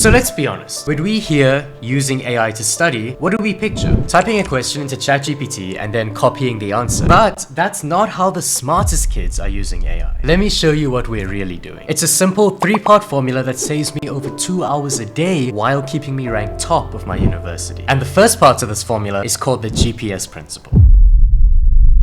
So let's be honest, when we hear using AI to study, what do we picture? Typing a question into ChatGPT and then copying the answer. But that's not how the smartest kids are using AI. Let me show you what we're really doing. It's a simple 3-part formula that saves me over 2 hours a day while keeping me ranked top of my university. And the first part of this formula is called the GPS principle.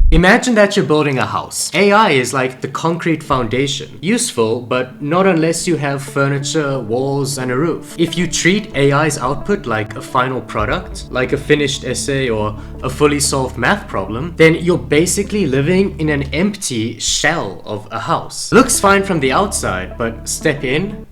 Imagine that you're building a house. AI is like the concrete foundation. Useful, but not unless you have furniture, walls, and a roof. If you treat AI's output like a final product, like a finished essay or a fully solved math problem, then you're basically living in an empty shell of a house. Looks fine from the outside, but step in,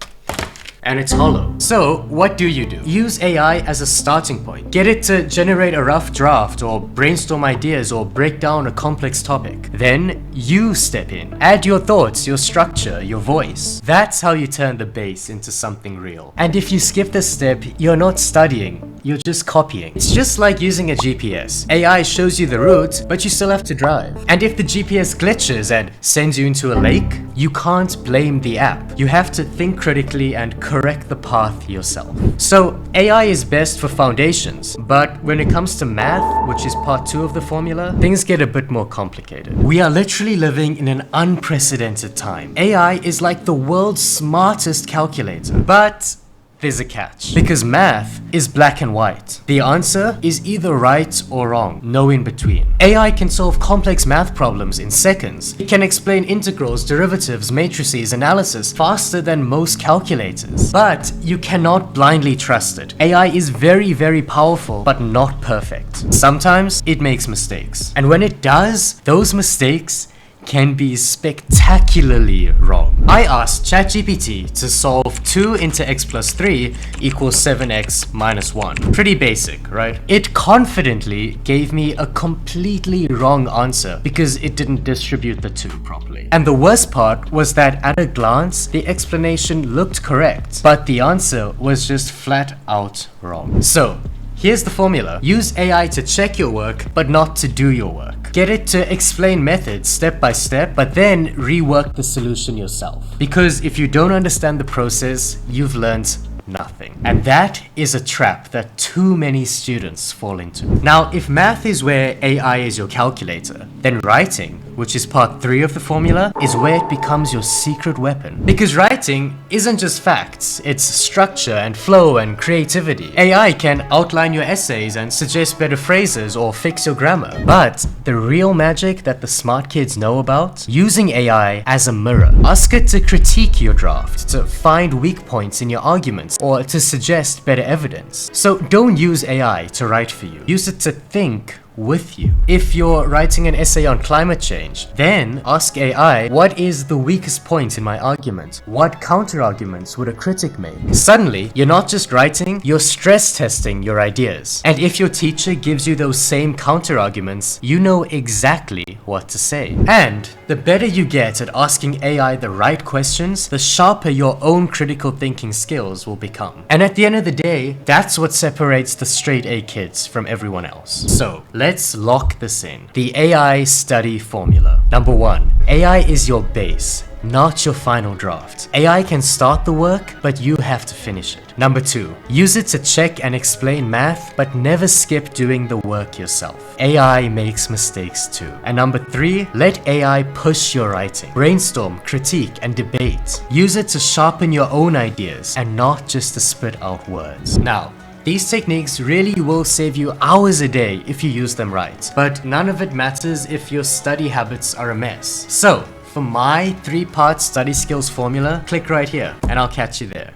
and it's hollow. So what do? Use AI as a starting point. Get it to generate a rough draft or brainstorm ideas or break down a complex topic. Then you step in. Add your thoughts, your structure, your voice. That's how you turn the base into something real. And if you skip this step, you're not studying, you're just copying. It's just like using a GPS. AI shows you the route, but you still have to drive. And if the GPS glitches and sends you into a lake, you can't blame the app. You have to think critically and correct the path yourself. So AI is best for foundations, but when it comes to math, which is part 2 of the formula, things get a bit more complicated. We are literally living in an unprecedented time. AI is like the world's smartest calculator, but there's a catch. Because math is black and white. The answer is either right or wrong, no in between. AI can solve complex math problems in seconds. It can explain integrals, derivatives, matrices, analysis faster than most calculators. But you cannot blindly trust it. AI is very, very powerful, but not perfect. Sometimes it makes mistakes. And when it does, those mistakes can be spectacularly wrong. I asked ChatGPT to solve 2 into x plus 3 equals 7x minus 1. Pretty basic, right? It confidently gave me a completely wrong answer because it didn't distribute the 2 properly. And the worst part was that at a glance, the explanation looked correct, but the answer was just flat out wrong. So, here's the formula. Use AI to check your work, but not to do your work. Get it to explain methods step by step, but then rework the solution yourself. Because if you don't understand the process, you've learned nothing. And that is a trap that too many students fall into. Now, if math is where AI is your calculator, then writing, which is part 3 of the formula, is where it becomes your secret weapon. Because writing isn't just facts, it's structure and flow and creativity. AI can outline your essays and suggest better phrases or fix your grammar. But the real magic that the smart kids know about? Using AI as a mirror. Ask it to critique your draft, to find weak points in your arguments, or to suggest better evidence. So don't use AI to write for you. Use it to think with you. If you're writing an essay on climate change, then ask AI, what is the weakest point in my argument? What counter-arguments would a critic make? Suddenly, you're not just writing, you're stress testing your ideas. And if your teacher gives you those same counter-arguments, you know exactly what to say. And the better you get at asking AI the right questions, the sharper your own critical thinking skills will become. And at the end of the day, that's what separates the straight A kids from everyone else. So, let's lock this in. The AI study formula. Number 1, AI is your base, not your final draft. AI can start the work, but you have to finish it. Number 2, use it to check and explain math, but never skip doing the work yourself. AI makes mistakes too. And number 3, let AI push your writing. Brainstorm, critique, and debate. Use it to sharpen your own ideas and not just to spit out words. Now, these techniques really will save you hours a day if you use them right, but none of it matters if your study habits are a mess. So, for my 3-part study skills formula, click right here, and I'll catch you there.